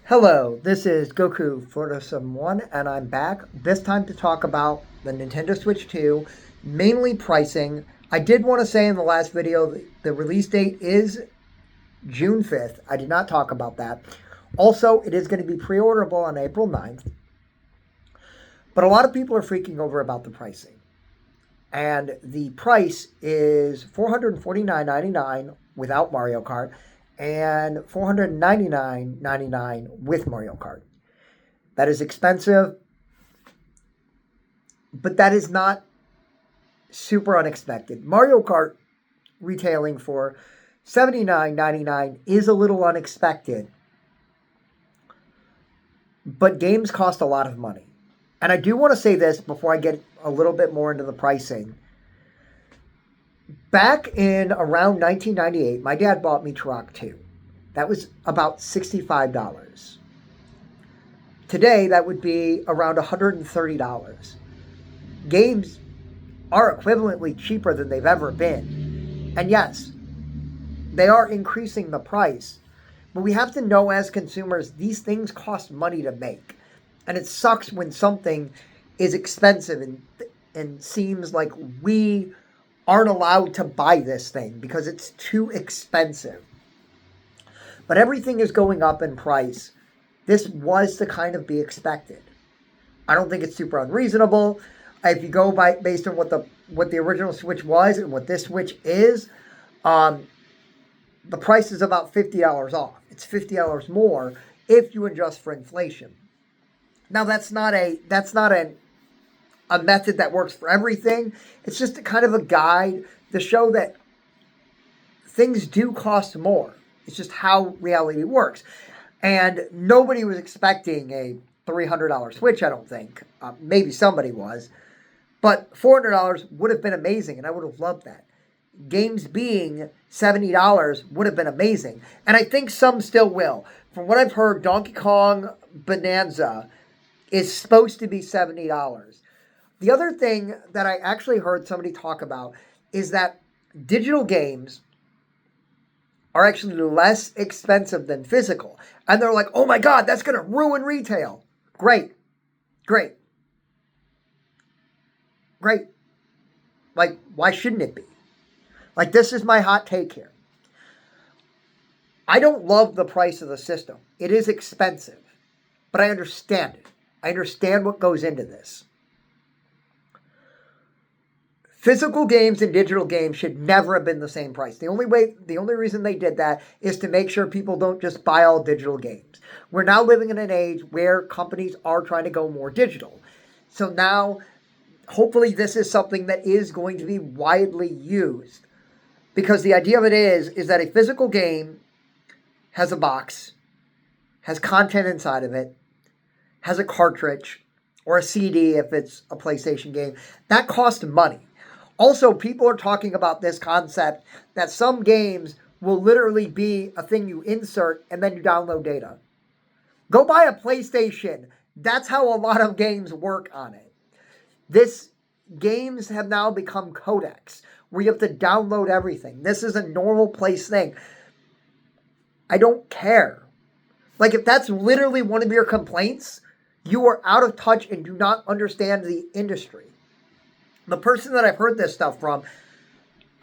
Hello, this is Goku Flirtosome 1, and I'm back, this time to talk about the Nintendo Switch 2, mainly pricing. I did want to say in the last video the release date is June 5th. I did not talk about that. Also, it is going to be pre-orderable on April 9th, but a lot of people are freaking over about the pricing. And the price is $449.99 without Mario Kart and $499.99 with Mario Kart. That is expensive, but that is not super unexpected. Mario Kart retailing for $79.99 is a little unexpected, but games cost a lot of money. And I do want to say this before I get a little bit more into the pricing. Back in around 1998, my dad bought me Turok 2. That was about $65. Today, that would be around $130. Games are equivalently cheaper than they've ever been. And yes, they are increasing the price. But we have to know as consumers, these things cost money to make. And it sucks when something is expensive and seems like we aren't allowed to buy this thing because it's too expensive. But everything is going up in price. This was to kind of be expected. I don't think it's super unreasonable. If you go by based on what the original Switch was and what this Switch is, the price is about $50 off. It's $50 more if you adjust for inflation. Now that's not a method that works for everything. It's just a kind of a guide to show that things do cost more. It's just how reality works. And nobody was expecting a $300 Switch, I don't think. Maybe somebody was. But $400 would have been amazing, and I would have loved that. Games being $70 would have been amazing. And I think some still will. From what I've heard, Donkey Kong Bonanza is supposed to be $70. The other thing that I actually heard somebody talk about is that digital games are actually less expensive than physical. And they're like, oh my God, that's going to ruin retail. Great. Great. Great. Like, why shouldn't it be? Like, this is my hot take here. I don't love the price of the system. It is expensive, but I understand it. I understand what goes into this. Physical games and digital games should never have been the same price. The only reason they did that is to make sure people don't just buy all digital games. We're now living in an age where companies are trying to go more digital. So now, hopefully this is something that is going to be widely used. Because the idea of it is that a physical game has a box, has content inside of it, has a cartridge, or a CD if it's a PlayStation game. That costs money. Also, people are talking about this concept that some games will literally be a thing you insert and then you download data. Go buy a PlayStation. That's how a lot of games work on it. Games have now become codecs where you have to download everything. This is a normal place thing. I don't care. Like, if that's literally one of your complaints, you are out of touch and do not understand the industry. The person that I've heard this stuff from,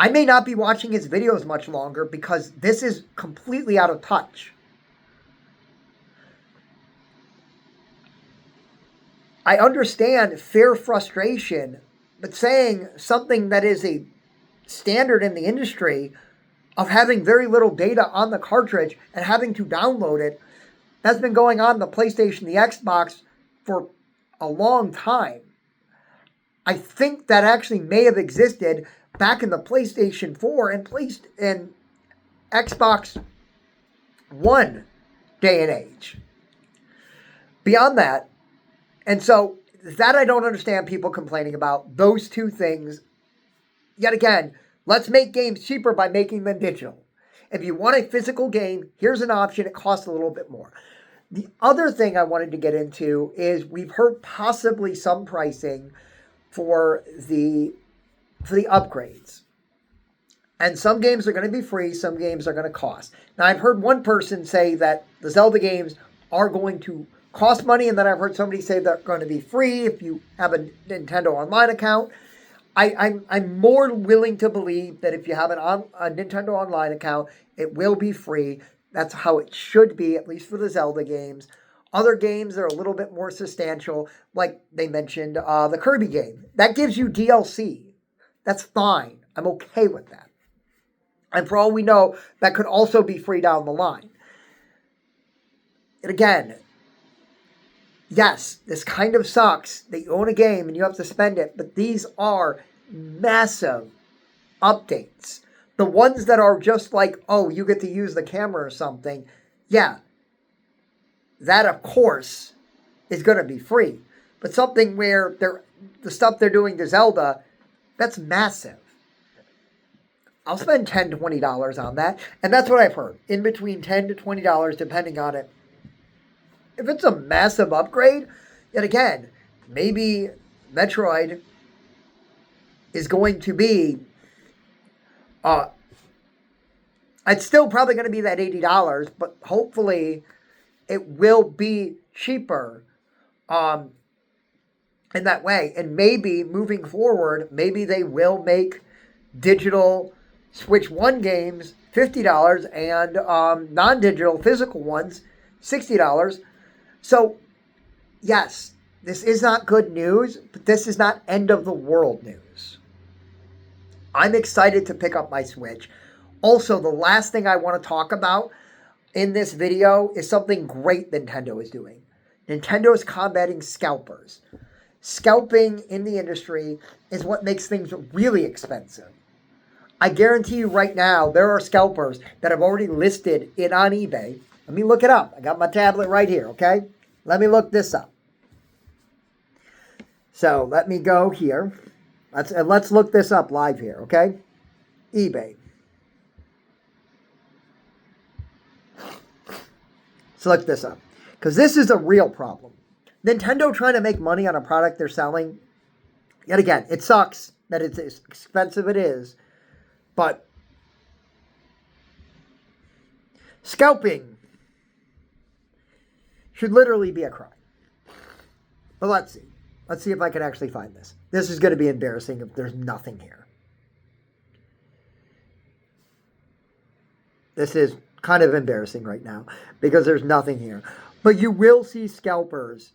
I may not be watching his videos much longer because this is completely out of touch. I understand fair frustration, but saying something that is a standard in the industry of having very little data on the cartridge and having to download it, that's been going on the PlayStation, the Xbox for a long time. I think that actually may have existed back in the PlayStation 4 and Xbox One day and age. Beyond that, and so that I don't understand people complaining about, those two things. Yet again, let's make games cheaper by making them digital. If you want a physical game, here's an option. It costs a little bit more. The other thing I wanted to get into is we've heard possibly some pricing for the upgrades. And some games are going to be free, some games are going to cost. Now, I've heard one person say that the Zelda games are going to cost money. And then I've heard somebody say they're going to be free if you have a Nintendo Online account. I'm more willing to believe that if you have a Nintendo Online account, it will be free. That's how it should be, at least for the Zelda games. Other games are a little bit more substantial, like they mentioned the Kirby game. That gives you DLC. That's fine. I'm okay with that. And for all we know, that could also be free down the line. And again, yes, this kind of sucks that you own a game and you have to spend it, but these are massive updates. The ones that are just like, oh, you get to use the camera or something, yeah, that of course is going to be free. But something where the stuff they're doing to Zelda, that's massive. I'll spend $10, $20 on that. And that's what I've heard. In between $10 to $20, depending on it. If it's a massive upgrade, yet again, maybe Metroid is going to be, it's still probably going to be that $80, but hopefully it will be cheaper in that way. And maybe moving forward, maybe they will make digital Switch 1 games $50 and non-digital physical ones $60. So, yes, this is not good news, but this is not end of the world news. I'm excited to pick up my Switch. Also, the last thing I want to talk about in this video is something great Nintendo is doing. Nintendo is combating scalpers. Scalping in the industry is what makes things really expensive. I guarantee you right now, there are scalpers that have already listed it on eBay. Let me look it up. I got my tablet right here, okay? Let me look this up. So let me go here. Let's look this up live here, okay? eBay. So look this up. Because this is a real problem. Nintendo trying to make money on a product they're selling. Yet again, it sucks that it's as expensive it is. But scalping should literally be a crime. But let's see. Let's see if I can actually find this. This is going to be embarrassing if there's nothing here. This is kind of embarrassing right now because there's nothing here. But you will see scalpers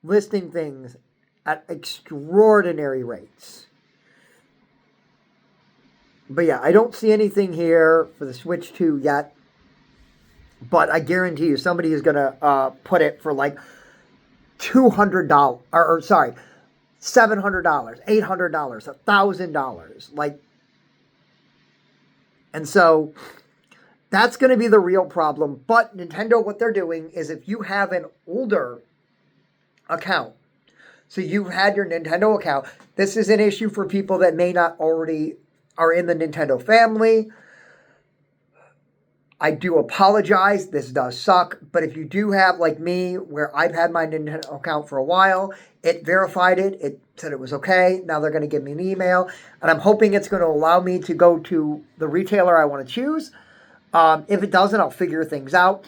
listing things at extraordinary rates. But yeah, I don't see anything here for the Switch 2 yet. But I guarantee you somebody is going to put it for like $200, or sorry, $700, $800, $1,000. Like, and so that's going to be the real problem. But Nintendo, what they're doing is if you have an older account, so you've had your Nintendo account, this is an issue for people that may not already are in the Nintendo family. I do apologize. This does suck. But if you do have, like me, where I've had my Nintendo account for a while, it verified it. It said it was okay. Now they're going to give me an email. And I'm hoping it's going to allow me to go to the retailer I want to choose. If it doesn't, I'll figure things out.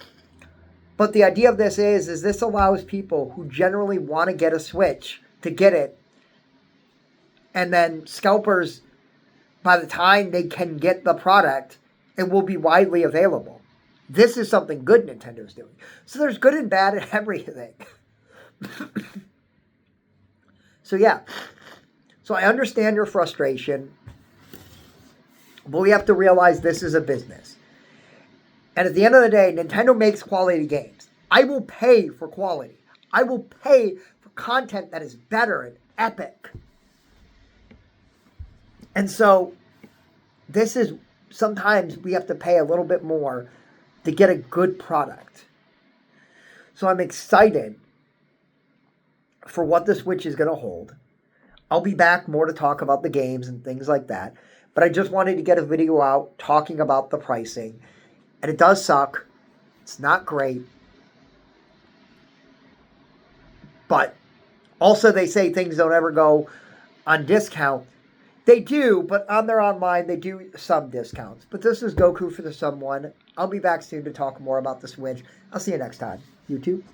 But the idea of this is this allows people who generally want to get a Switch to get it. And then scalpers, by the time they can get the product, it will be widely available. This is something good Nintendo's doing. So there's good and bad in everything. So yeah. So I understand your frustration. But we have to realize this is a business. And at the end of the day, Nintendo makes quality games. I will pay for quality. I will pay for content that is better and epic. And so this is, sometimes we have to pay a little bit more to get a good product. So I'm excited for what the Switch is going to hold. I'll be back more to talk about the games and things like that. But I just wanted to get a video out talking about the pricing. And it does suck. It's not great. But also they say things don't ever go on discount. They do, but on their online, they do some discounts. But this is Goku for the Someone. I'll be back soon to talk more about the Switch. I'll see you next time. YouTube.